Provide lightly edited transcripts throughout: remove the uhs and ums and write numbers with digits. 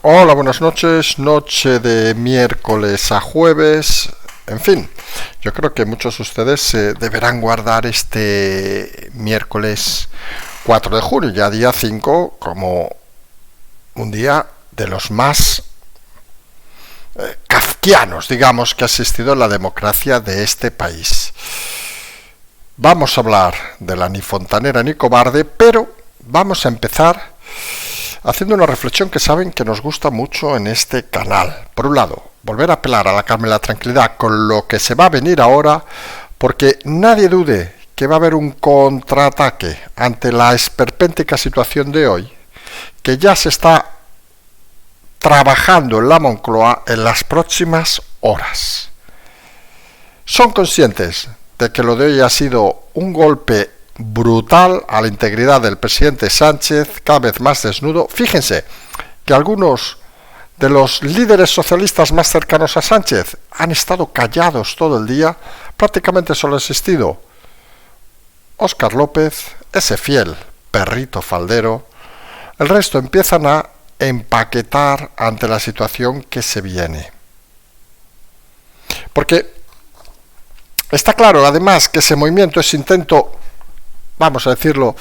Hola, buenas noches, noche de miércoles a jueves, en fin, yo creo que muchos de ustedes deberán guardar este miércoles 4 de junio, ya día 5, como un día de los más kafkianos, digamos, que ha existido en la democracia de este país. Vamos a hablar de la ni fontanera ni cobarde, pero vamos a empezar haciendo una reflexión que saben que nos gusta mucho en este canal. Por un lado, volver a apelar a la calma y la tranquilidad con lo que se va a venir ahora, porque nadie dude que va a haber un contraataque ante la esperpéntica situación de hoy, que ya se está trabajando en la Moncloa en las próximas horas. Son conscientes de que lo de hoy ha sido un golpe brutal a la integridad del presidente Sánchez, cada vez más desnudo. Fíjense que algunos de los líderes socialistas más cercanos a Sánchez han estado callados todo el día, prácticamente solo ha existido Óscar López, ese fiel perrito faldero. El resto empiezan a empaquetar ante la situación que se viene. Porque está claro, además, que ese movimiento, ese intento, vamos a decirlo,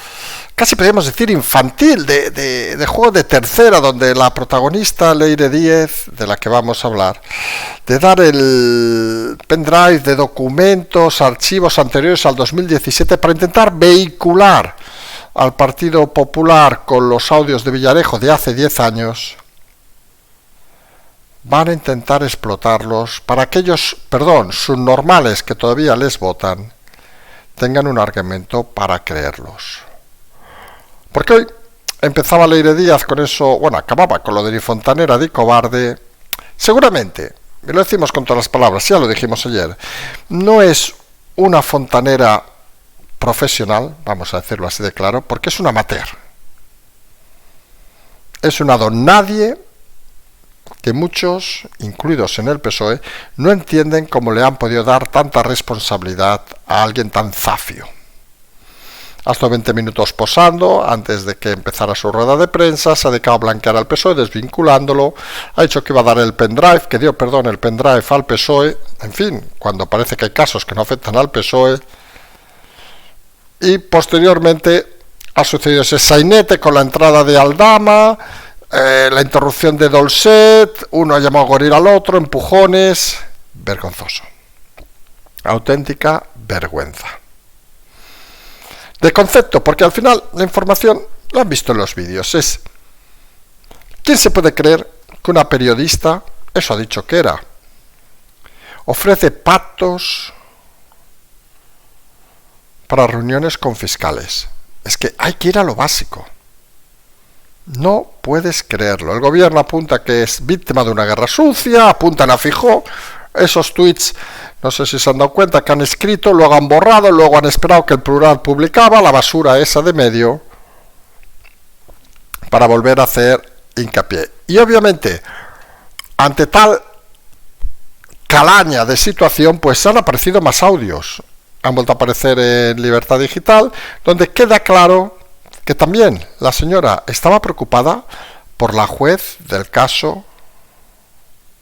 casi podríamos decir infantil, de juego de tercera, donde la protagonista, Leire Díez, de la que vamos a hablar, de dar el pendrive de documentos, archivos anteriores al 2017 para intentar vehicular al Partido Popular con los audios de Villarejo de hace 10 años, van a intentar explotarlos para aquellos, subnormales que todavía les votan, tengan un argumento para creerlos. Porque hoy empezaba Leire Díaz con eso, acababa con lo de ni fontanera ni cobarde. Seguramente, y lo decimos con todas las palabras, ya lo dijimos ayer, no es una fontanera profesional, vamos a decirlo así de claro, porque es un amateur. Es una don nadie que muchos, incluidos en el PSOE, no entienden cómo le han podido dar tanta responsabilidad a alguien tan zafio. Ha estado 20 minutos posando antes de que empezara su rueda de prensa, se ha dedicado a blanquear al PSOE, desvinculándolo, ha dicho que iba a dar el pendrive, el pendrive al PSOE, en fin, cuando parece que hay casos que no afectan al PSOE, y posteriormente ha sucedido ese sainete con la entrada de Aldama, la interrupción de Dolcet, uno ha llamado a gorila al otro, empujones, vergonzoso. Auténtica vergüenza. De concepto, porque al final la información, lo han visto en los vídeos, es ¿quién se puede creer que una periodista, eso ha dicho que era, ofrece pactos para reuniones con fiscales? Es que hay que ir a lo básico. No puedes creerlo. El gobierno apunta que es víctima de una guerra sucia, apuntan a Feijóo, esos tweets, no sé si se han dado cuenta, que han escrito, luego han borrado, luego han esperado que el Plural publicaba, la basura esa de medio, para volver a hacer hincapié. Y obviamente, ante tal calaña de situación, pues han aparecido más audios. Han vuelto a aparecer en Libertad Digital, donde queda claro que también la señora estaba preocupada por la juez del caso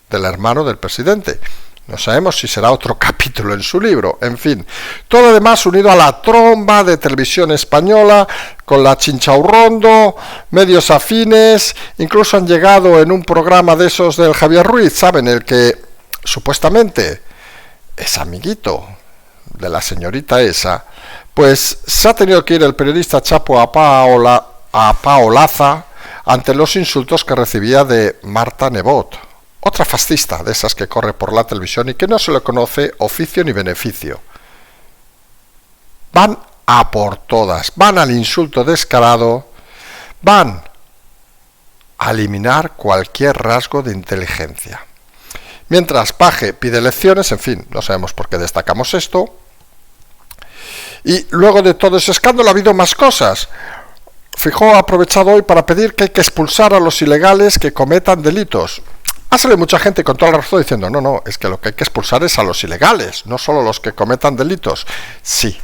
del hermano del presidente. No sabemos si será otro capítulo en su libro. En fin, todo además unido a la tromba de Televisión Española, con la Chinchaurrondo, medios afines, incluso han llegado en un programa de esos del Javier Ruiz, ¿saben? El que supuestamente es amiguito de la señorita esa, pues se ha tenido que ir el periodista Chapo a Paolaza ante los insultos que recibía de Marta Nebot, otra fascista de esas que corre por la televisión y que no se le conoce oficio ni beneficio. Van a por todas, van al insulto descarado, van a eliminar cualquier rasgo de inteligencia. Mientras Paje pide lecciones, en fin, no sabemos por qué destacamos esto. Y luego de todo ese escándalo ha habido más cosas. Feijóo ha aprovechado hoy para pedir que hay que expulsar a los ilegales que cometan delitos. Ha salido mucha gente con toda la razón diciendo, no, es que lo que hay que expulsar es a los ilegales, no solo los que cometan delitos. Sí,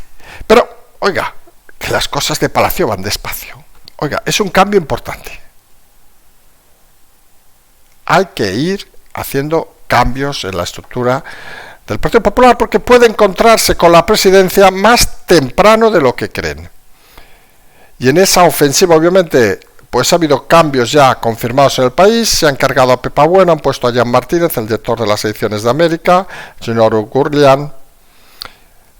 pero, oiga, que las cosas de Palacio van despacio. Oiga, es un cambio importante. hay que ir haciendo cambios en la estructura del Partido Popular porque puede encontrarse con la presidencia más temprano de lo que creen. Y en esa ofensiva, obviamente, pues ha habido cambios ya confirmados en el país. Se han cargado a Pepa Bueno, han puesto a Jan Martínez, el director de las ediciones de América, señor Gurlian.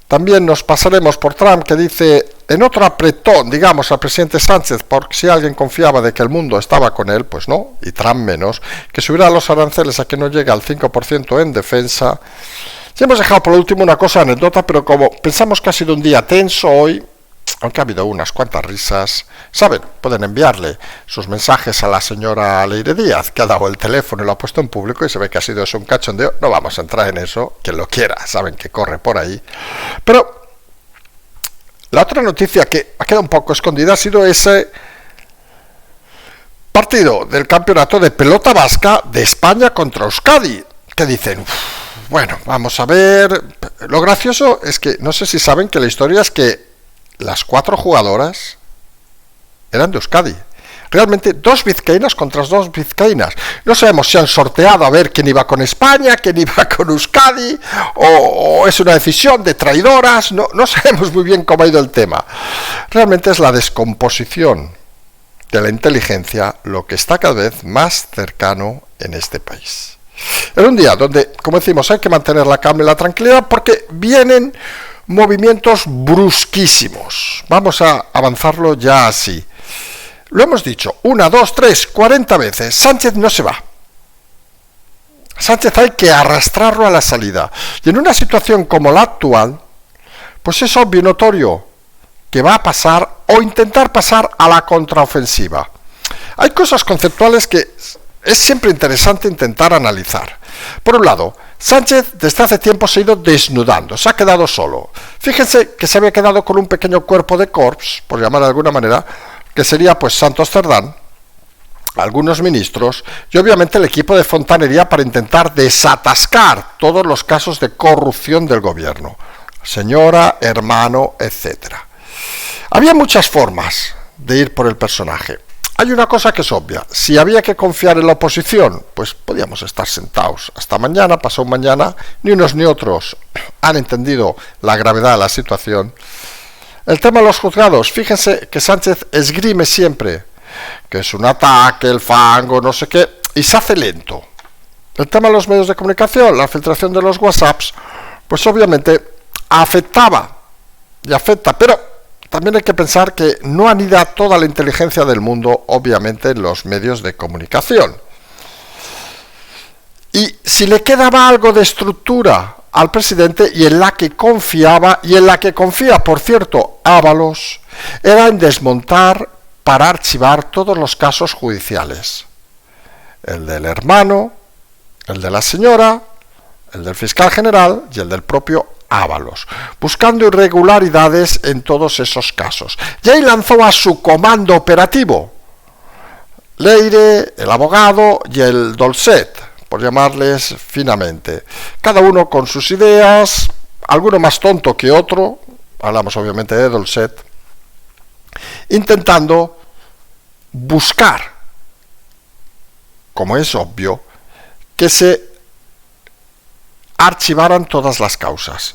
También nos pasaremos por Trump, que dice, en otro apretón, digamos, al presidente Sánchez, porque si alguien confiaba de que el mundo estaba con él, pues no, y Trump menos, que subirá los aranceles a que no llegue al 5% en defensa. Y hemos dejado por último una cosa anécdota, pero como pensamos que ha sido un día tenso hoy, aunque ha habido unas cuantas risas, saben, pueden enviarle sus mensajes a la señora Leire Díaz, que ha dado el teléfono y lo ha puesto en público y se ve que ha sido eso un cachondeo. No vamos a entrar en eso, quien lo quiera, saben que corre por ahí. Pero la otra noticia que ha quedado un poco escondida ha sido ese partido del campeonato de pelota vasca de España contra Euskadi, que dicen, bueno, vamos a ver. Lo gracioso es que, no sé si saben que la historia es que las 4 jugadoras eran de Euskadi. Realmente 2 vizcaínas contra 2 vizcaínas. No sabemos si han sorteado a ver quién iba con España, quién iba con Euskadi, o es una decisión de traidoras. No sabemos muy bien cómo ha ido el tema. Realmente es la descomposición de la inteligencia lo que está cada vez más cercano en este país. En un día donde, como decimos, hay que mantener la calma y la tranquilidad porque vienen movimientos brusquísimos. Vamos a avanzarlo ya así. Lo hemos dicho 1, 2, 3, 40 veces. Sánchez no se va. Sánchez hay que arrastrarlo a la salida. Y en una situación como la actual, pues es obvio y notorio que va a pasar o intentar pasar a la contraofensiva. Hay cosas conceptuales que es siempre interesante intentar analizar. Por un lado, Sánchez desde hace tiempo se ha ido desnudando, se ha quedado solo. Fíjense que se había quedado con un pequeño cuerpo de corps, por llamar de alguna manera, que sería pues Santos Cerdán, algunos ministros y obviamente el equipo de fontanería para intentar desatascar todos los casos de corrupción del gobierno. Señora, hermano, etcétera. Había muchas formas de ir por el personaje. Hay una cosa que es obvia, si había que confiar en la oposición, pues podíamos estar sentados hasta mañana, pasado mañana, ni unos ni otros han entendido la gravedad de la situación. El tema de los juzgados, fíjense que Sánchez esgrime siempre que es un ataque, el fango, no sé qué, y se hace lento. El tema de los medios de comunicación, la filtración de los WhatsApps, pues obviamente afectaba y afecta, pero también hay que pensar que no anida toda la inteligencia del mundo, obviamente, en los medios de comunicación. Y si le quedaba algo de estructura al presidente y en la que confiaba, y en la que confía, por cierto, Ábalos, era en desmontar para archivar todos los casos judiciales. El del hermano, el de la señora, el del fiscal general y el del propio Ábalos, buscando irregularidades en todos esos casos. Y ahí lanzó a su comando operativo, Leire, el abogado y el Dolcet, por llamarles finamente. Cada uno con sus ideas, alguno más tonto que otro, hablamos obviamente de Dolcet, intentando buscar, como es obvio, que se archivaran todas las causas.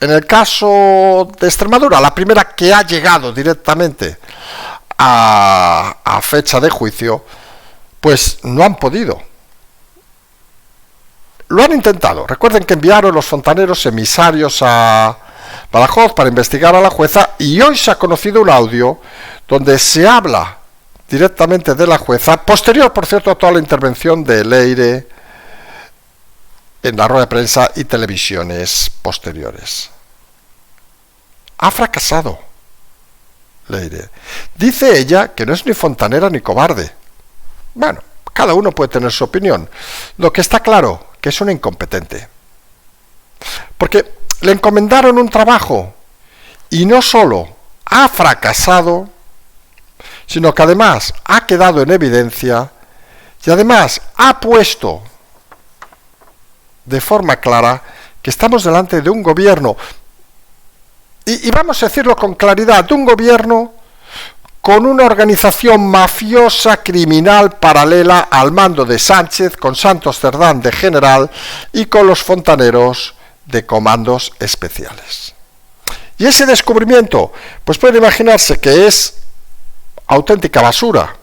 En el caso de Extremadura, la primera que ha llegado directamente a fecha de juicio, pues no han podido. Lo han intentado. Recuerden que enviaron los fontaneros emisarios a Badajoz para investigar a la jueza y hoy se ha conocido un audio donde se habla directamente de la jueza, posterior, por cierto, a toda la intervención de Leire en la rueda de prensa y televisiones posteriores. Ha fracasado Leire. Dice ella que no es ni fontanera ni cobarde. Bueno, cada uno puede tener su opinión. Lo que está claro, que es una incompetente. Porque le encomendaron un trabajo y no solo ha fracasado, sino que además ha quedado en evidencia y además ha puesto de forma clara que estamos delante de un gobierno, y vamos a decirlo con claridad, de un gobierno con una organización mafiosa criminal paralela al mando de Sánchez, con Santos Cerdán de general y con los fontaneros de comandos especiales. Y ese descubrimiento, pues puede imaginarse que es auténtica basura,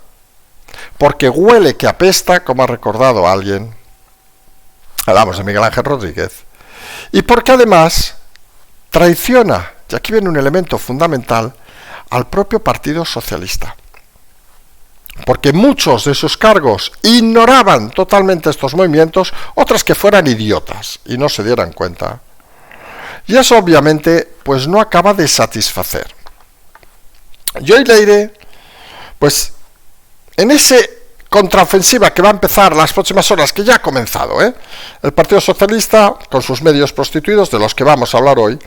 porque huele que apesta, como ha recordado alguien, hablamos de Miguel Ángel Rodríguez, y porque además traiciona, y aquí viene un elemento fundamental, al propio Partido Socialista. Porque muchos de sus cargos ignoraban totalmente estos movimientos, otras que fueran idiotas y no se dieran cuenta. Y eso obviamente pues no acaba de satisfacer. Y hoy leeré, pues en ese contraofensiva que va a empezar las próximas horas, que ya ha comenzado, el Partido Socialista, con sus medios prostituidos, de los que vamos a hablar hoy,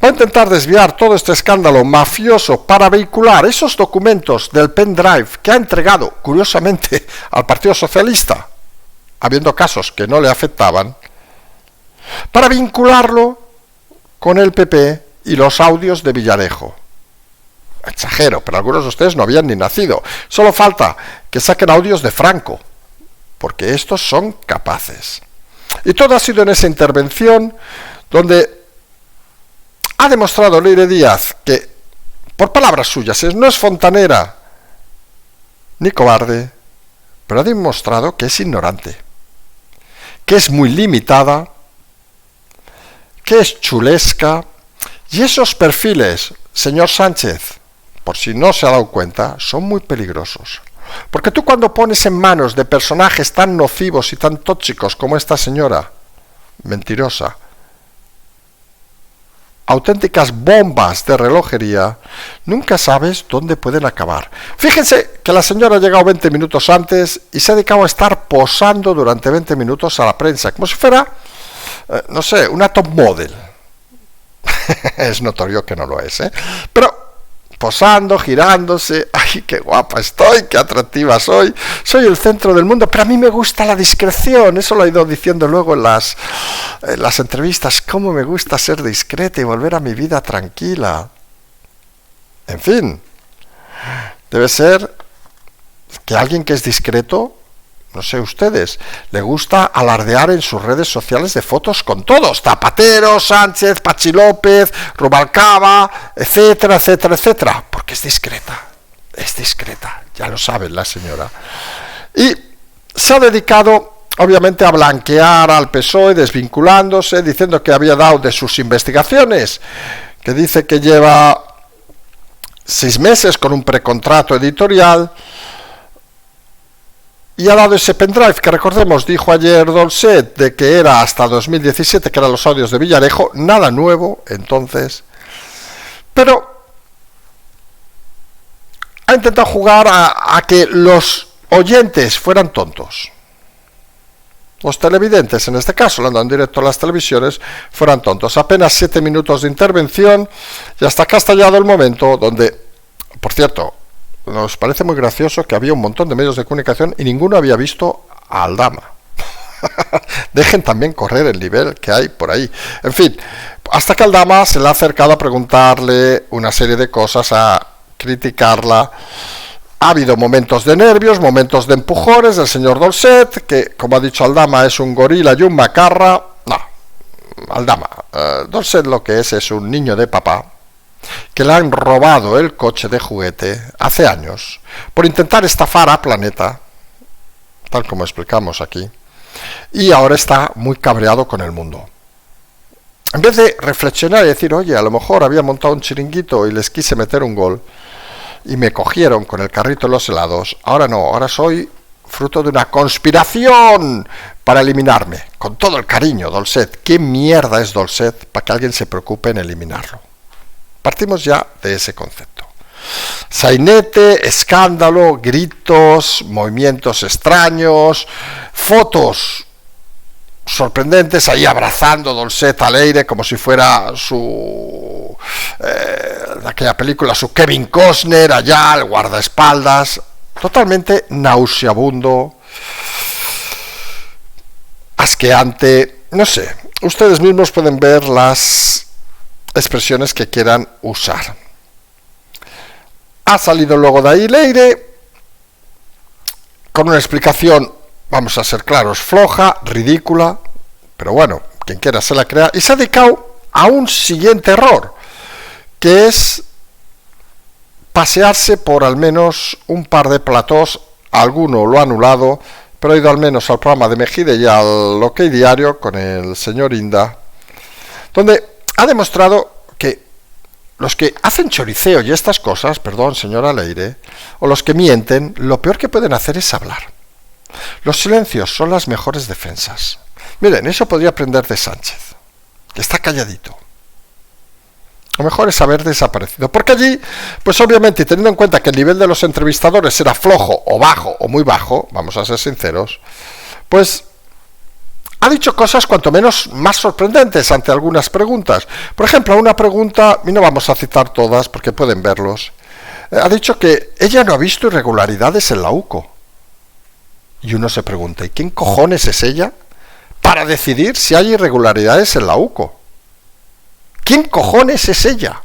va a intentar desviar todo este escándalo mafioso para vehicular esos documentos del pendrive que ha entregado, curiosamente, al Partido Socialista, habiendo casos que no le afectaban, para vincularlo con el PP y los audios de Villarejo. Exagero, pero algunos de ustedes no habían ni nacido. Solo falta que saquen audios de Franco, porque estos son capaces. Y todo ha sido en esa intervención donde ha demostrado Leire Díaz que, por palabras suyas, no es fontanera ni cobarde, pero ha demostrado que es ignorante, que es muy limitada, que es chulesca, y esos perfiles, señor Sánchez, por si no se ha dado cuenta, son muy peligrosos. Porque tú cuando pones en manos de personajes tan nocivos y tan tóxicos como esta señora, mentirosa, auténticas bombas de relojería, nunca sabes dónde pueden acabar. Fíjense que la señora ha llegado 20 minutos antes y se ha dedicado a estar posando durante 20 minutos a la prensa, como si fuera, no sé, una top model. Es notorio que no lo es, pero posando, girándose, ¡ay, qué guapa estoy, qué atractiva soy el centro del mundo! Pero a mí me gusta la discreción, eso lo he ido diciendo luego en las entrevistas, cómo me gusta ser discreta y volver a mi vida tranquila. En fin, debe ser que alguien que es discreto, no sé ustedes, le gusta alardear en sus redes sociales de fotos con todos, Zapatero, Sánchez, Pachi López, Rubalcaba, etcétera, etcétera, etcétera, porque es discreta, ya lo sabe la señora. Y se ha dedicado, obviamente, a blanquear al PSOE, desvinculándose, diciendo que había dado de sus investigaciones, que dice que lleva 6 meses con un precontrato editorial, y ha dado ese pendrive que, recordemos, dijo ayer Dolcet de que era hasta 2017, que eran los audios de Villarejo, nada nuevo entonces, pero ha intentado jugar a que los oyentes fueran tontos, los televidentes en este caso, hablando en directo a las televisiones, fueran tontos. Apenas 7 minutos de intervención y hasta acá ha estallado el momento donde, por cierto, nos parece muy gracioso que había un montón de medios de comunicación y ninguno había visto a Aldama. Dejen también correr el nivel que hay por ahí. En fin, hasta que Aldama se le ha acercado a preguntarle una serie de cosas, a criticarla. Ha habido momentos de nervios, momentos de empujones del señor Dolcet, que, como ha dicho Aldama, es un gorila y un macarra. No, Aldama, Dolcet lo que es un niño de papá, que le han robado el coche de juguete hace años por intentar estafar a Planeta, tal como explicamos aquí, y ahora está muy cabreado con el mundo. En vez de reflexionar y decir, oye, a lo mejor había montado un chiringuito y les quise meter un gol y me cogieron con el carrito de los helados, ahora no, ahora soy fruto de una conspiración para eliminarme, con todo el cariño, Dolcet. ¿Qué mierda es Dolcet para que alguien se preocupe en eliminarlo? Partimos ya de ese concepto. Sainete, escándalo, gritos, movimientos extraños, fotos sorprendentes, ahí abrazando Dolcet al aire como si fuera su aquella película, su Kevin Costner allá, el guardaespaldas, totalmente nauseabundo, asqueante, no sé, ustedes mismos pueden ver las expresiones que quieran usar. Ha salido luego de ahí Leire con una explicación, vamos a ser claros, floja, ridícula, pero bueno, quien quiera se la crea, y se ha dedicado a un siguiente error, que es pasearse por al menos un par de platós. Alguno lo ha anulado, pero ha ido al menos al programa de Mejide y al OK Diario con el señor Inda, donde ha demostrado que los que hacen choriceo y estas cosas, perdón, señora Leire, o los que mienten, lo peor que pueden hacer es hablar. Los silencios son las mejores defensas. Miren, eso podría aprender de Sánchez, que está calladito. Lo mejor es haber desaparecido, porque allí, pues obviamente, teniendo en cuenta que el nivel de los entrevistadores era flojo o bajo o muy bajo, vamos a ser sinceros, pues ha dicho cosas cuanto menos más sorprendentes ante algunas preguntas. Por ejemplo, una pregunta, y no vamos a citar todas porque pueden verlos, ha dicho que ella no ha visto irregularidades en la UCO. Y uno se pregunta, ¿y quién cojones es ella para decidir si hay irregularidades en la UCO? ¿Quién cojones es ella?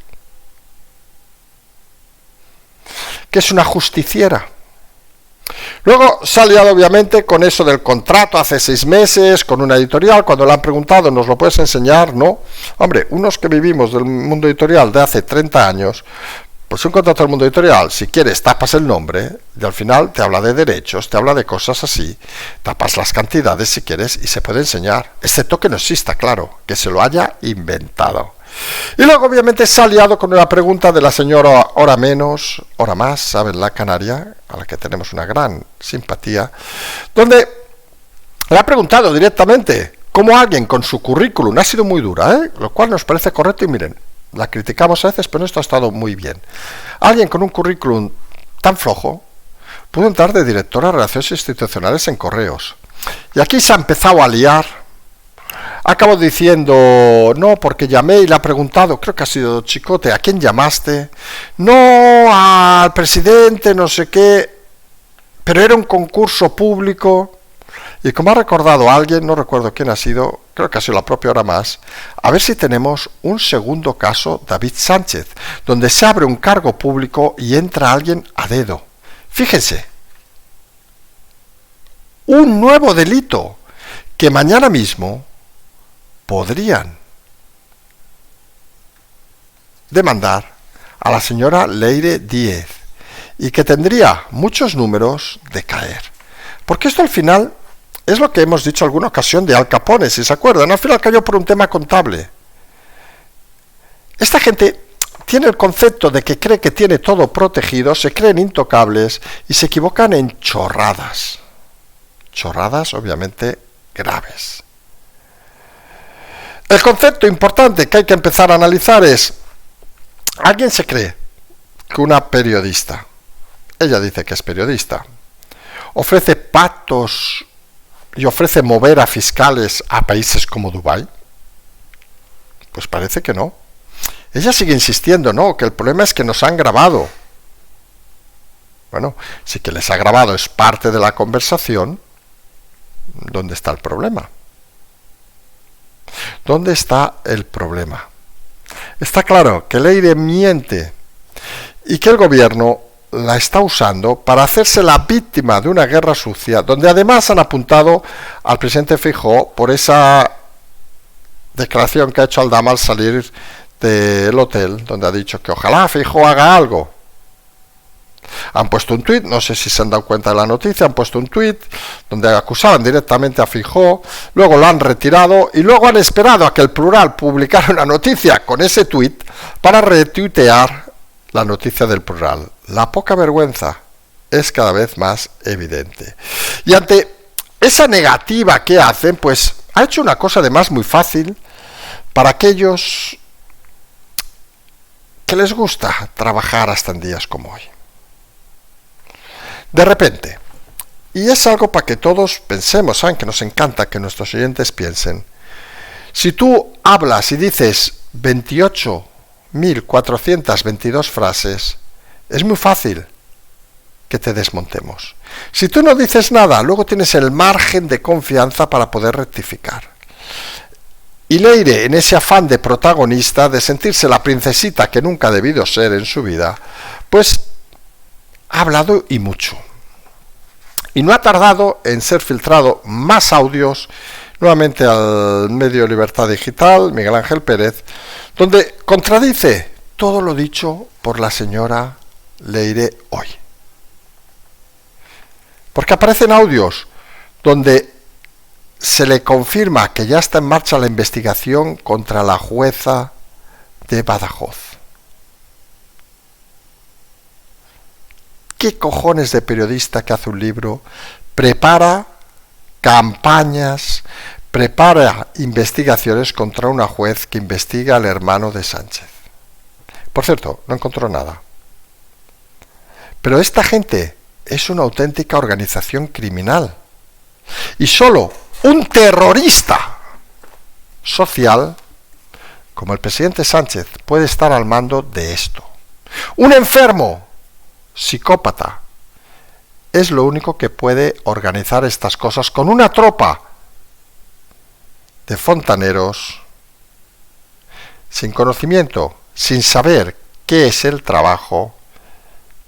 Que es una justiciera. Luego se ha liado obviamente con eso del contrato hace 6 meses, con una editorial. Cuando le han preguntado, ¿nos lo puedes enseñar? No. Hombre, unos que vivimos del mundo editorial de hace 30 años, pues un contrato del mundo editorial, si quieres tapas el nombre y al final te habla de derechos, te habla de cosas así, tapas las cantidades si quieres y se puede enseñar, excepto que no exista, claro, que se lo haya inventado. Y luego obviamente se ha liado con una pregunta de la señora Hora Menos, Hora Más, ¿saben? La canaria, a la que tenemos una gran simpatía, donde le ha preguntado directamente cómo alguien con su currículum, ha sido muy dura, lo cual nos parece correcto y miren, la criticamos a veces, pero esto ha estado muy bien. Alguien con un currículum tan flojo pudo entrar de directora de Relaciones Institucionales en Correos. Y aquí se ha empezado a liar. Acabo diciendo, no, porque llamé y le ha preguntado, creo que ha sido Chicote, ¿a quién llamaste? No, al presidente, no sé qué, pero era un concurso público. Y como ha recordado alguien, no recuerdo quién ha sido, creo que ha sido la propia Hora Más, a ver si tenemos un segundo caso, David Sánchez, donde se abre un cargo público y entra alguien a dedo. Fíjense, un nuevo delito que mañana mismo podrían demandar a la señora Leire Díez y que tendría muchos números de caer. Porque esto al final es lo que hemos dicho en alguna ocasión de Al Capone, si se acuerdan. Al final cayó por un tema contable. Esta gente tiene el concepto de que cree que tiene todo protegido, se creen intocables y se equivocan en chorradas. Chorradas obviamente graves. El concepto importante que hay que empezar a analizar es, ¿alguien se cree que una periodista, ella dice que es periodista, ofrece pactos y ofrece mover a fiscales a países como Dubái? Pues parece que no. Ella sigue insistiendo, no, que el problema es que nos han grabado. Bueno, si que les ha grabado es parte de la conversación, ¿dónde está el problema? ¿Dónde está el problema? Está claro que Leire miente y que el gobierno la está usando para hacerse la víctima de una guerra sucia, donde además han apuntado al presidente Feijóo por esa declaración que ha hecho Aldama al salir del hotel, donde ha dicho que ojalá Feijóo haga algo. Han puesto un tuit, no sé si se han dado cuenta de la noticia, han puesto un tuit donde acusaban directamente a Feijóo, luego lo han retirado y luego han esperado a que el Plural publicara una noticia con ese tuit para retuitear la noticia del Plural. La poca vergüenza es cada vez más evidente. Y ante esa negativa que hacen, pues ha hecho una cosa además muy fácil para aquellos que les gusta trabajar hasta en días como hoy. De repente, y es algo para que todos pensemos, saben que nos encanta que nuestros oyentes piensen, si tú hablas y dices 28.422 frases, es muy fácil que te desmontemos. Si tú no dices nada, luego tienes el margen de confianza para poder rectificar. Y Leire, en ese afán de protagonista, de sentirse la princesita que nunca ha debido ser en su vida, pues ha hablado y mucho. Y no ha tardado en ser filtrado más audios, nuevamente al medio Libertad Digital, Miguel Ángel Pérez, donde contradice todo lo dicho por la señora Leire hoy. Porque aparecen audios donde se le confirma que ya está en marcha la investigación contra la jueza de Badajoz. ¿Qué cojones de periodista que hace un libro prepara campañas, prepara investigaciones contra una juez que investiga al hermano de Sánchez? Por cierto, no encontró nada. Pero esta gente es una auténtica organización criminal. Y solo un terrorista social, como el presidente Sánchez, puede estar al mando de esto. Un enfermo psicópata es lo único que puede organizar estas cosas con una tropa de fontaneros sin conocimiento, sin saber qué es el trabajo,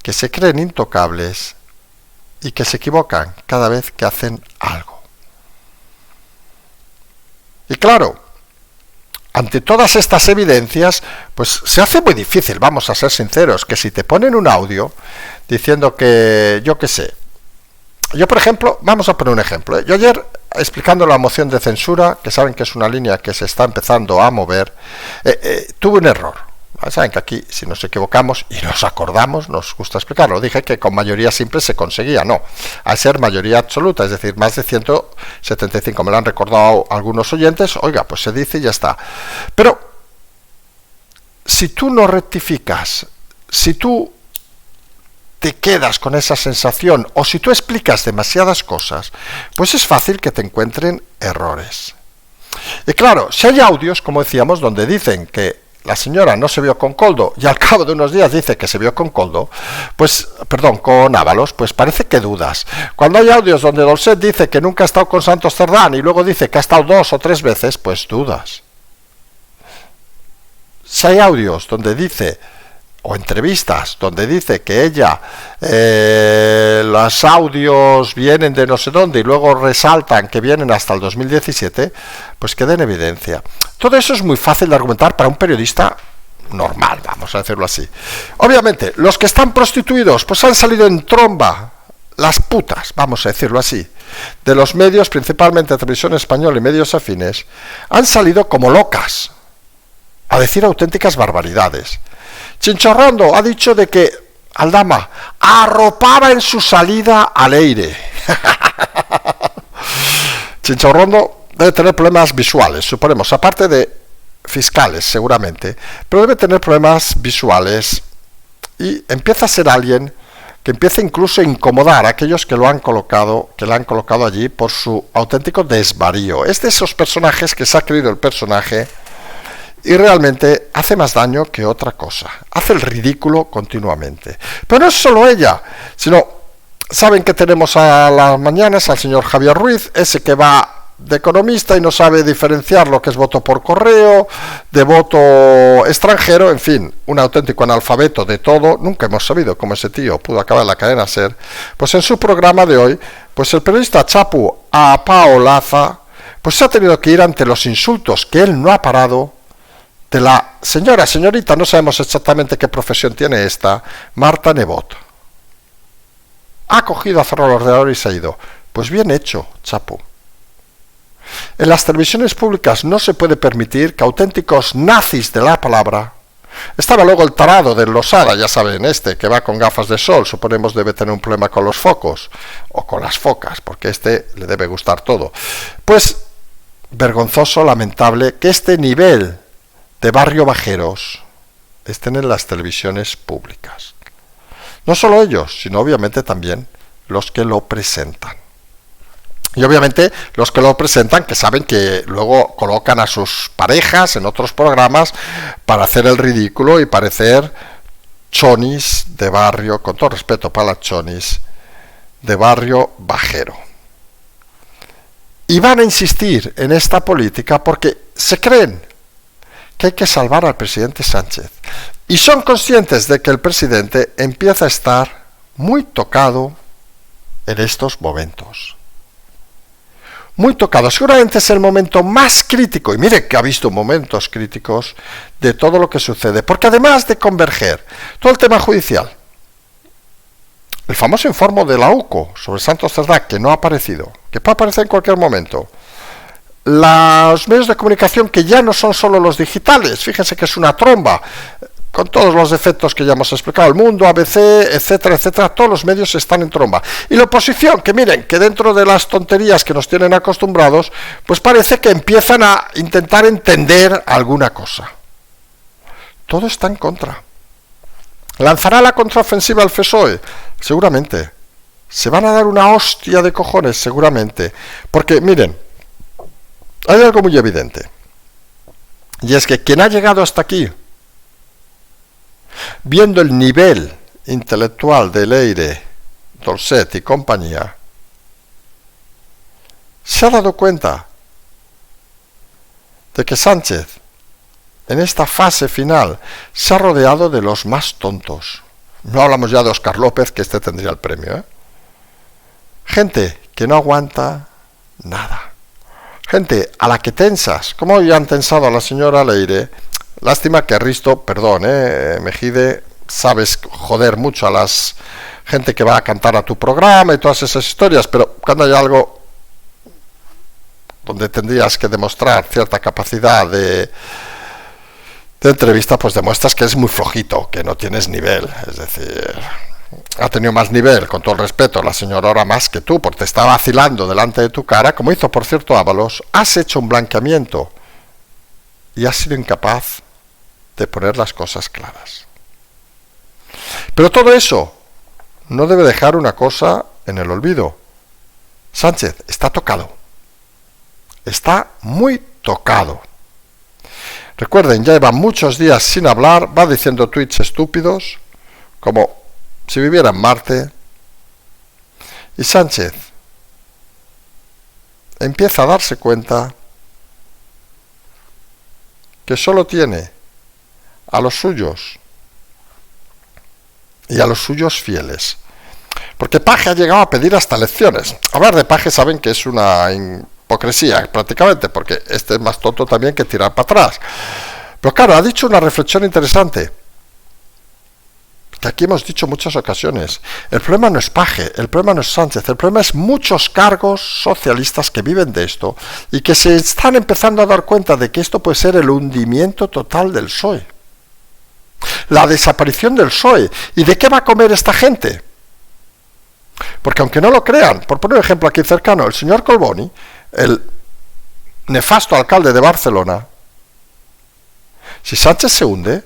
que se creen intocables y que se equivocan cada vez que hacen algo. Y claro, ante todas estas evidencias, pues se hace muy difícil, vamos a ser sinceros, que si te ponen un audio diciendo que, yo qué sé, yo por ejemplo, vamos a poner un ejemplo, yo ayer explicando la moción de censura, que saben que es una línea que se está empezando a mover, tuve un error. Saben que aquí, si nos equivocamos y nos acordamos, nos gusta explicarlo. Dije que con mayoría simple se conseguía, no, al ser mayoría absoluta, es decir, más de 175, me lo han recordado algunos oyentes, oiga, pues se dice y ya está. Pero, si tú no rectificas, si tú te quedas con esa sensación, o si tú explicas demasiadas cosas, pues es fácil que te encuentren errores. Y claro, si hay audios, como decíamos, donde dicen que la señora no se vio con Koldo y al cabo de unos días dice que se vio con Koldo, pues, perdón, con Ábalos, pues parece que dudas. Cuando hay audios donde Dolcet dice que nunca ha estado con Santos Cerdán y luego dice que ha estado 2 o 3 veces, pues dudas. Si hay audios donde dice, o entrevistas donde dice que ella, los audios vienen de no sé dónde y luego resaltan que vienen hasta el 2017, pues queda en evidencia. Todo eso es muy fácil de argumentar para un periodista normal, vamos a decirlo así. Obviamente, los que están prostituidos, pues han salido en tromba, las putas, vamos a decirlo así, de los medios, principalmente Televisión Española y medios afines, han salido como locas, a decir auténticas barbaridades. Chinchorrondo ha dicho de que Aldama arropaba en su salida a Leire. Chinchorrondo debe tener problemas visuales, suponemos, aparte de fiscales seguramente, pero debe tener problemas visuales y empieza a ser alguien que empieza incluso a incomodar a aquellos que lo han colocado, que le han colocado allí por su auténtico desvarío. Es de esos personajes que se ha creído el personaje y realmente hace más daño que otra cosa. Hace el ridículo continuamente. Pero no es solo ella, sino, saben que tenemos a las mañanas al señor Javier Ruiz, ese que va de economista y no sabe diferenciar lo que es voto por correo, de voto extranjero, en fin, un auténtico analfabeto de todo. Nunca hemos sabido cómo ese tío pudo acabar en la cadena SER. Pues en su programa de hoy, pues el periodista Chapu Apaolaza, pues se ha tenido que ir ante los insultos que él no ha parado de la señorita, no sabemos exactamente qué profesión tiene esta, Marta Nebot. Ha cogido, ha cerrado el ordenador y se ha ido. Pues bien hecho, Chapu. En las televisiones públicas no se puede permitir que auténticos nazis de la palabra. Estaba luego el tarado del Losada, ya saben, este, que va con gafas de sol, suponemos debe tener un problema con los focos, o con las focas, porque este le debe gustar todo. Pues, vergonzoso, lamentable, que este nivel de barrio bajeros estén en las televisiones públicas. No solo ellos, sino obviamente también los que lo presentan. Y obviamente los que lo presentan, que saben que luego colocan a sus parejas en otros programas para hacer el ridículo y parecer chonis de barrio, con todo respeto para las chonis, de barrio bajero. Y van a insistir en esta política porque se creen que hay que salvar al presidente Sánchez. Y son conscientes de que el presidente empieza a estar muy tocado en estos momentos. Muy tocado. Seguramente es el momento más crítico, y mire que ha visto momentos críticos de todo lo que sucede, porque además de converger todo el tema judicial, el famoso informe de la UCO sobre Santos Cerdá, que no ha aparecido, que puede aparecer en cualquier momento, los medios de comunicación que ya no son solo los digitales, fíjense que es una tromba, con todos los defectos que ya hemos explicado, el Mundo, ABC, etcétera, etcétera, todos los medios están en tromba. Y la oposición, que miren, que dentro de las tonterías que nos tienen acostumbrados, pues parece que empiezan a intentar entender alguna cosa. Todo está en contra. ¿Lanzará la contraofensiva al PSOE? Seguramente. ¿Se van a dar una hostia de cojones? Seguramente. Porque, miren, hay algo muy evidente. Y es que quien ha llegado hasta aquí, viendo el nivel intelectual de Leire, Dolcet y compañía, se ha dado cuenta de que Sánchez, en esta fase final, se ha rodeado de los más tontos. No hablamos ya de Óscar López, que este tendría el premio, ¿eh? Gente que no aguanta nada. Gente a la que tensas, como hoy han tensado a la señora Leire. Lástima que Risto, perdón, Mejide, sabes joder mucho a las gente que va a cantar a tu programa y todas esas historias, pero cuando hay algo donde tendrías que demostrar cierta capacidad de entrevista, pues demuestras que es muy flojito, que no tienes nivel. Es decir, ha tenido más nivel, con todo el respeto, la señora ahora más que tú, porque te está vacilando delante de tu cara, como hizo, por cierto, Ábalos. Has hecho un blanqueamiento y has sido incapaz de poner las cosas claras. Pero todo eso no debe dejar una cosa en el olvido. Sánchez está tocado. Está muy tocado. Recuerden, ya lleva muchos días sin hablar, va diciendo tweets estúpidos, como si viviera en Marte. Y Sánchez empieza a darse cuenta que solo tiene a los suyos y a los suyos fieles. Porque Paje ha llegado a pedir hasta elecciones. Hablar de Paje saben que es una hipocresía prácticamente, porque este es más tonto también que tirar para atrás. Pero claro, ha dicho una reflexión interesante, que aquí hemos dicho en muchas ocasiones. El problema no es Paje, el problema no es Sánchez, el problema es muchos cargos socialistas que viven de esto y que se están empezando a dar cuenta de que esto puede ser el hundimiento total del PSOE. La desaparición del PSOE. ¿Y de qué va a comer esta gente? Porque aunque no lo crean, por poner un ejemplo aquí cercano, el señor Colboni, el nefasto alcalde de Barcelona, si Sánchez se hunde,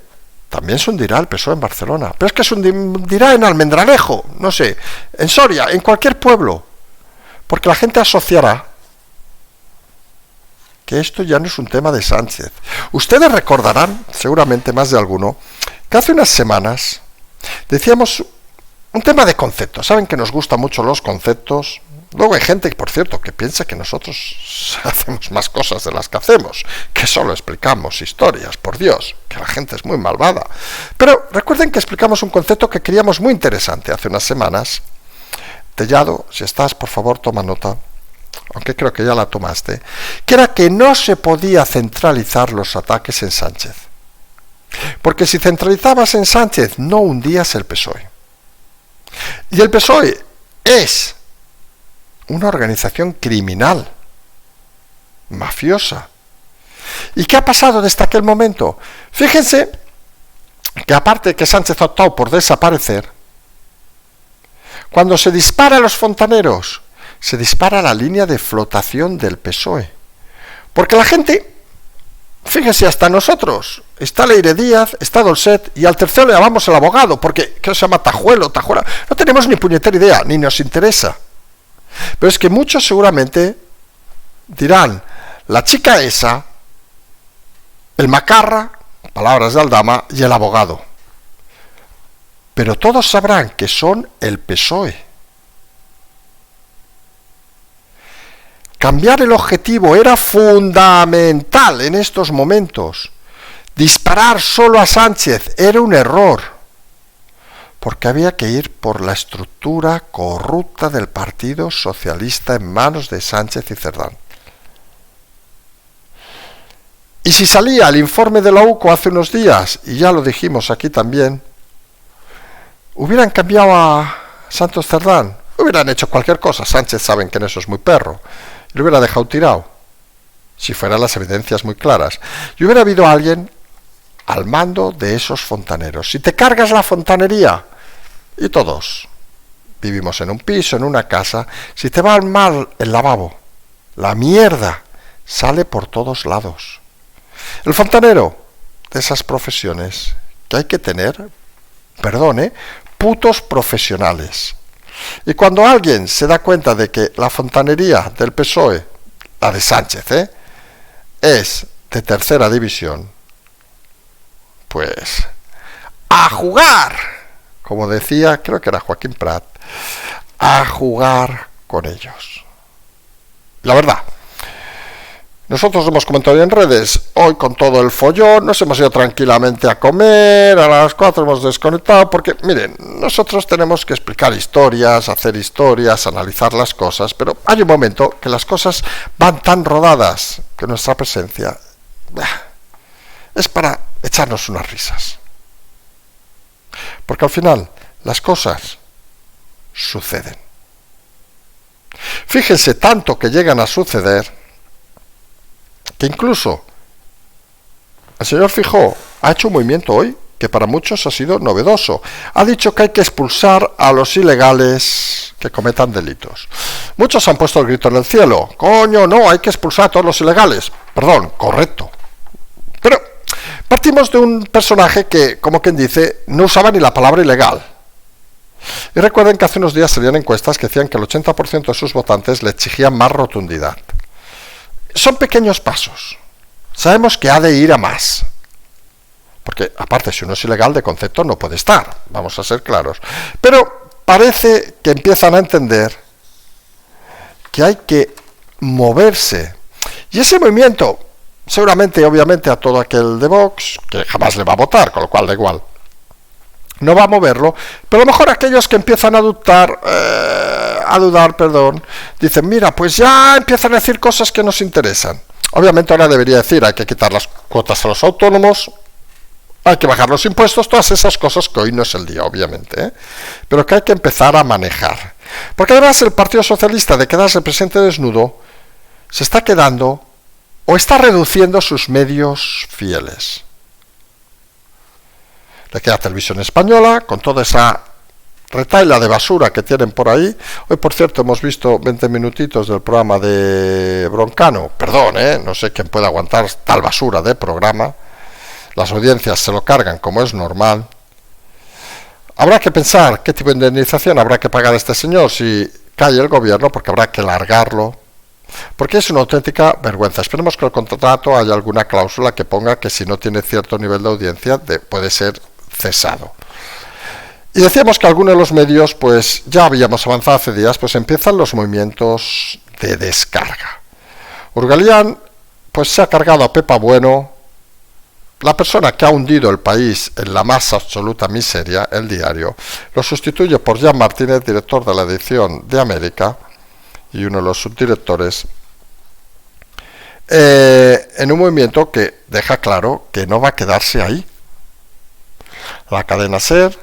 también se hundirá el PSOE en Barcelona. Pero es que se hundirá en Almendralejo, no sé, en Soria, en cualquier pueblo. Porque la gente asociará que esto ya no es un tema de Sánchez. Ustedes recordarán, seguramente más de alguno, que hace unas semanas decíamos un tema de conceptos. Saben que nos gustan mucho los conceptos. Luego hay gente, por cierto, que piensa que nosotros hacemos más cosas de las que hacemos, que solo explicamos historias, por Dios, que la gente es muy malvada. Pero recuerden que explicamos un concepto que creíamos muy interesante hace unas semanas. Tellado, si estás, por favor, toma nota, aunque creo que ya la tomaste, que era que no se podía centralizar los ataques en Sánchez. Porque si centralizabas en Sánchez, no hundías el PSOE. Y el PSOE es una organización criminal, mafiosa. ¿Y qué ha pasado desde aquel momento? Fíjense que aparte de que Sánchez ha optado por desaparecer, cuando se dispara a los fontaneros, se dispara la línea de flotación del PSOE. Porque la gente, fíjense, hasta nosotros, está Leire Díaz, está Dolcet, y al tercero le llamamos el abogado, porque ¿qué se llama? Tajuela, no tenemos ni puñetera idea, ni nos interesa. Pero es que muchos seguramente dirán, la chica esa, el macarra, palabras de Aldama, y el abogado. Pero todos sabrán que son el PSOE. Cambiar el objetivo era fundamental en estos momentos. Disparar solo a Sánchez era un error. porque había que ir por la estructura corrupta del Partido Socialista en manos de Sánchez y Cerdán. Y si salía el informe de la UCO hace unos días, y ya lo dijimos aquí también, hubieran cambiado a Santos Cerdán, hubieran hecho cualquier cosa. Sánchez saben que en eso es muy perro, y lo hubiera dejado tirado, si fueran las evidencias muy claras. Y hubiera habido alguien al mando de esos fontaneros. Si te cargas la fontanería, y todos vivimos en un piso, en una casa, si te va mal el lavabo, la mierda sale por todos lados. El fontanero, de esas profesiones que hay que tener, perdone, putos profesionales. Y cuando alguien se da cuenta de que la fontanería del PSOE, la de Sánchez, es de tercera división, pues a jugar, como decía, creo que era Joaquín Prat, a jugar con ellos. La verdad, nosotros hemos comentado en redes, hoy con todo el follón, nos hemos ido tranquilamente a comer, a las 4 hemos desconectado, porque miren, nosotros tenemos que explicar historias, hacer historias, analizar las cosas, pero hay un momento que las cosas van tan rodadas que nuestra presencia es para echarnos unas risas. Porque al final las cosas suceden. Fíjense tanto que llegan a suceder que incluso el señor Feijóo ha hecho un movimiento hoy que para muchos ha sido novedoso. Ha dicho que hay que expulsar a los ilegales que cometan delitos. Muchos han puesto el grito en el cielo. Coño, no, hay que expulsar a todos los ilegales. Perdón, correcto. Pero partimos de un personaje que, como quien dice, no usaba ni la palabra ilegal. Y recuerden que hace unos días salían encuestas que decían que el 80% de sus votantes le exigían más rotundidad. Son pequeños pasos. Sabemos que ha de ir a más. Porque, aparte, si uno es ilegal, de concepto no puede estar. Vamos a ser claros. Pero parece que empiezan a entender que hay que moverse. Y ese movimiento, seguramente, obviamente, a todo aquel de Vox, que jamás le va a votar, con lo cual da igual, no va a moverlo, pero a lo mejor aquellos que empiezan a dudar, dicen, mira, pues ya empiezan a decir cosas que nos interesan. Obviamente ahora debería decir, hay que quitar las cuotas a los autónomos, hay que bajar los impuestos, todas esas cosas que hoy no es el día, obviamente, pero que hay que empezar a manejar. Porque además el Partido Socialista, de quedarse presente desnudo, se está quedando o está reduciendo sus medios fieles. Le queda Televisión Española, con toda esa retaila de basura que tienen por ahí. Hoy, por cierto, hemos visto 20 minutitos del programa de Broncano. Perdón, no sé quién puede aguantar tal basura de programa. Las audiencias se lo cargan como es normal. Habrá que pensar qué tipo de indemnización habrá que pagar a este señor si cae el gobierno, porque habrá que largarlo. Porque es una auténtica vergüenza. Esperemos que el contrato haya alguna cláusula que ponga que si no tiene cierto nivel de audiencia puede ser cesado. Y decíamos que algunos de los medios, pues ya habíamos avanzado hace días, pues empiezan los movimientos de descarga. Urgalián, pues se ha cargado a Pepa Bueno, la persona que ha hundido el país en la más absoluta miseria, El Diario, lo sustituye por Jan Martínez, director de la edición de América, y uno de los subdirectores, en un movimiento que deja claro que no va a quedarse ahí. La cadena SER,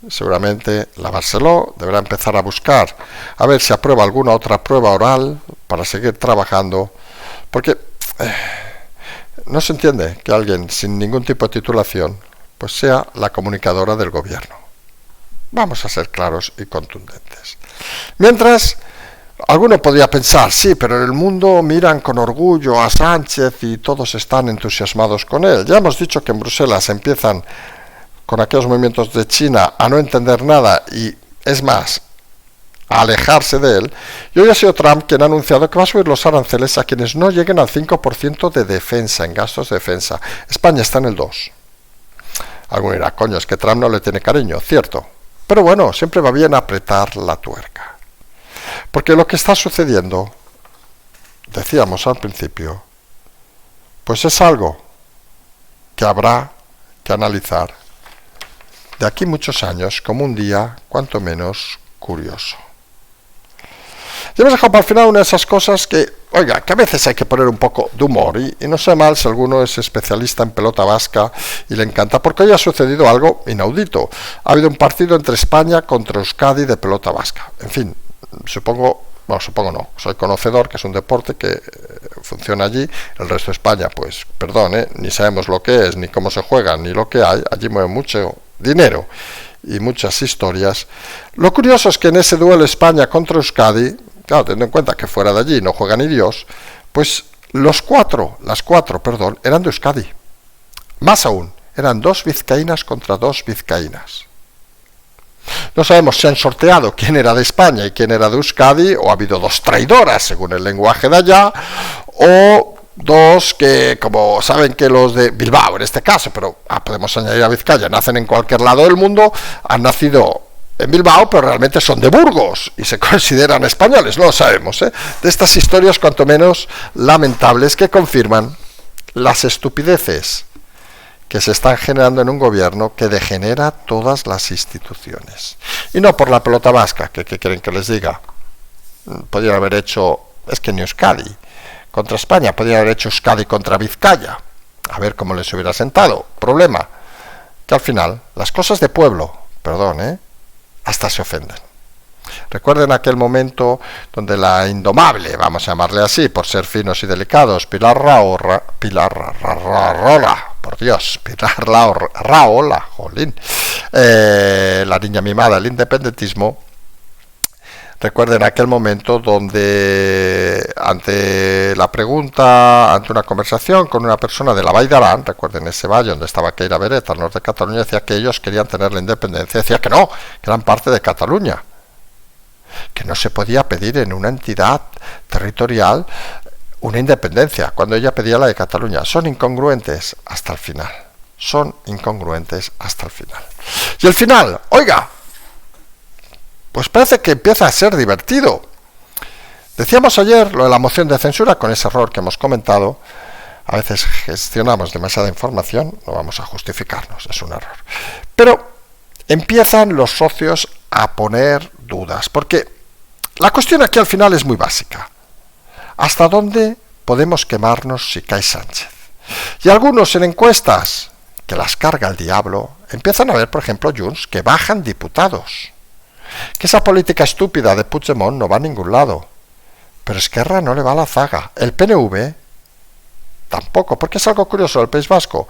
seguramente lavárselo, deberá empezar a buscar a ver si aprueba alguna otra prueba oral para seguir trabajando, porque no se entiende que alguien sin ningún tipo de titulación pues sea la comunicadora del gobierno. Vamos a ser claros y contundentes. Mientras, alguno podría pensar, sí, pero en el mundo miran con orgullo a Sánchez y todos están entusiasmados con él. Ya hemos dicho que en Bruselas empiezan con aquellos movimientos de China a no entender nada y, es más, a alejarse de él. Y hoy ha sido Trump quien ha anunciado que va a subir los aranceles a quienes no lleguen al 5% de defensa, en gastos de defensa. España está en el 2%. Alguno dirá, coño, es que Trump no le tiene cariño, cierto. Pero bueno, siempre va bien apretar la tuerca. Porque lo que está sucediendo, decíamos al principio, pues es algo que habrá que analizar de aquí muchos años como un día cuanto menos curioso. Y hemos dejado para el final una de esas cosas que, oiga, que a veces hay que poner un poco de humor, y no sé mal si alguno es especialista en pelota vasca y le encanta, porque hoy ha sucedido algo inaudito. Ha habido un partido entre España contra Euskadi de pelota vasca. En fin, supongo no, soy conocedor que es un deporte que funciona allí. El resto de España, pues, perdón, ni sabemos lo que es, ni cómo se juega, ni lo que hay. Allí mueve mucho dinero y muchas historias. Lo curioso es que en ese duelo España contra Euskadi, claro, teniendo en cuenta que fuera de allí no juega ni Dios, pues las cuatro, eran de Euskadi. Más aún, eran 2 vizcaínas contra 2 vizcaínas. No sabemos si han sorteado quién era de España y quién era de Euskadi, o ha habido 2 traidoras, según el lenguaje de allá, o 2 que, como saben que los de Bilbao, en este caso, pero podemos añadir a Vizcaya, nacen en cualquier lado del mundo, han nacido en Bilbao, pero realmente son de Burgos y se consideran españoles, no lo sabemos, ¿eh? De estas historias cuanto menos lamentables que confirman las estupideces que se están generando en un gobierno que degenera todas las instituciones. Y no por la pelota vasca, que quieren que les diga. Podrían haber hecho, es que ni Euskadi contra España, podrían haber hecho Euskadi contra Vizcaya, a ver cómo les hubiera sentado. Problema, que al final, las cosas de pueblo, hasta se ofenden. Recuerden aquel momento donde la indomable, vamos a llamarle así, por ser finos y delicados, Pilar Raola, jolín, la niña mimada del independentismo. Recuerden aquel momento donde ante una conversación con una persona de la Vall d'Aran, recuerden ese valle donde estaba Keira Beret, al norte de Cataluña, decía que ellos querían tener la independencia, decía que no, que eran parte de Cataluña, que no se podía pedir en una entidad territorial una independencia, cuando ella pedía la de Cataluña. Son incongruentes hasta el final. Y el final, oiga, pues parece que empieza a ser divertido. Decíamos ayer lo de la moción de censura, con ese error que hemos comentado. A veces gestionamos demasiada información, no vamos a justificarnos, es un error. Pero empiezan los socios a poner dudas, porque la cuestión aquí al final es muy básica. ¿Hasta dónde podemos quemarnos si cae Sánchez? Y algunos en encuestas, que las carga el diablo, empiezan a ver, por ejemplo, Junts, que bajan diputados. Que esa política estúpida de Puigdemont no va a ningún lado. Pero Esquerra no le va a la zaga. El PNV tampoco, porque es algo curioso del País Vasco.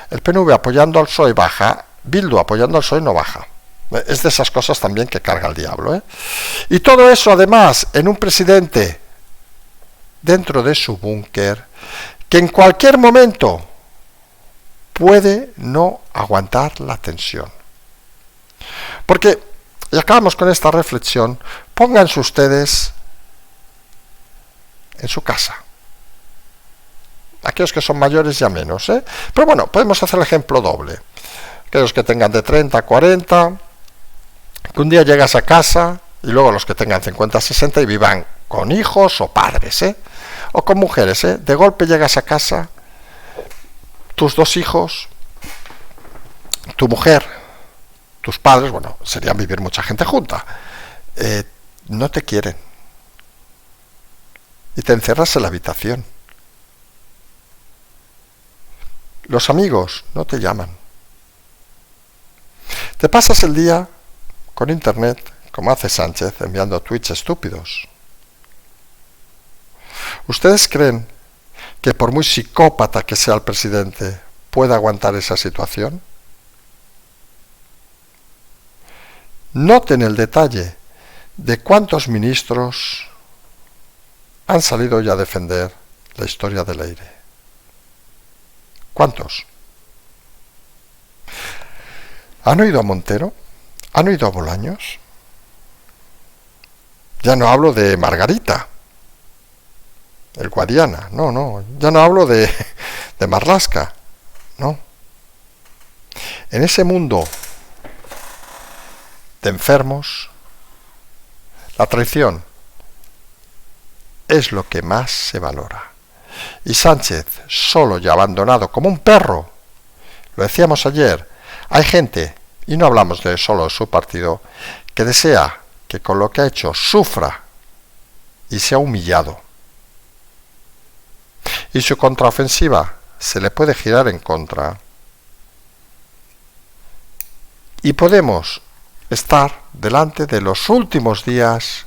El PNV apoyando al PSOE baja, Bildu apoyando al PSOE no baja. Es de esas cosas también que carga el diablo, ¿eh? Y todo eso además en un presidente dentro de su búnker que en cualquier momento puede no aguantar la tensión. Porque, y acabamos con esta reflexión, pónganse ustedes en su casa. Aquellos que son mayores ya menos, ¿eh? Pero bueno, podemos hacer el ejemplo doble. Aquellos que tengan de 30 a 40, que un día llegas a casa, y luego los que tengan 50 a 60 y vivan con hijos o padres, o con mujeres, de golpe llegas a casa, tus 2 hijos, tu mujer, tus padres, bueno, serían vivir mucha gente junta, no te quieren, y te encierras en la habitación. Los amigos no te llaman. Te pasas el día con internet, como hace Sánchez, enviando tweets estúpidos. ¿Ustedes creen que por muy psicópata que sea el presidente pueda aguantar esa situación? Noten el detalle de cuántos ministros han salido ya a defender la historia del aire. ¿Cuántos? ¿Han oído a Montero? ¿Han oído a Bolaños? Ya no hablo de Margarita, el Guadiana, no, ya no hablo de Marlaska, no. En ese mundo de enfermos, la traición es lo que más se valora. Y Sánchez, solo y abandonado como un perro, lo decíamos ayer, hay gente y no hablamos de solo su partido, que desea que con lo que ha hecho sufra y sea humillado. Y su contraofensiva se le puede girar en contra. Y podemos estar delante de los últimos días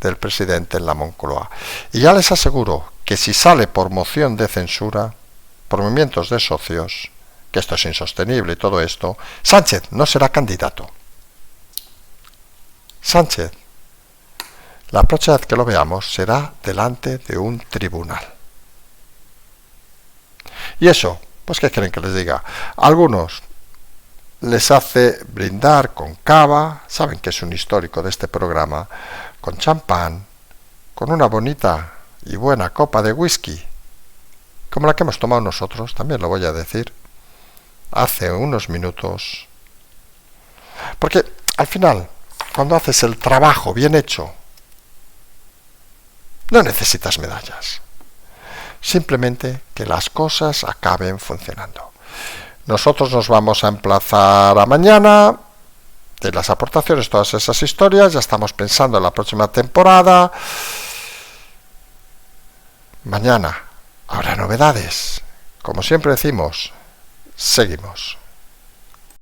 del presidente en la Moncloa. Y ya les aseguro que si sale por moción de censura, por movimientos de socios, que esto es insostenible y todo esto, Sánchez no será candidato. Sánchez, la próxima vez que lo veamos, será delante de un tribunal. Y eso, pues ¿qué quieren que les diga? A algunos les hace brindar con cava, saben que es un histórico de este programa, con champán, con una bonita y buena copa de whisky, como la que hemos tomado nosotros, también lo voy a decir, hace unos minutos. Porque al final, cuando haces el trabajo bien hecho, no necesitas medallas. Simplemente que las cosas acaben funcionando. Nosotros nos vamos a emplazar a mañana, de las aportaciones, todas esas historias, ya estamos pensando en la próxima temporada. Mañana habrá novedades. Como siempre decimos, seguimos.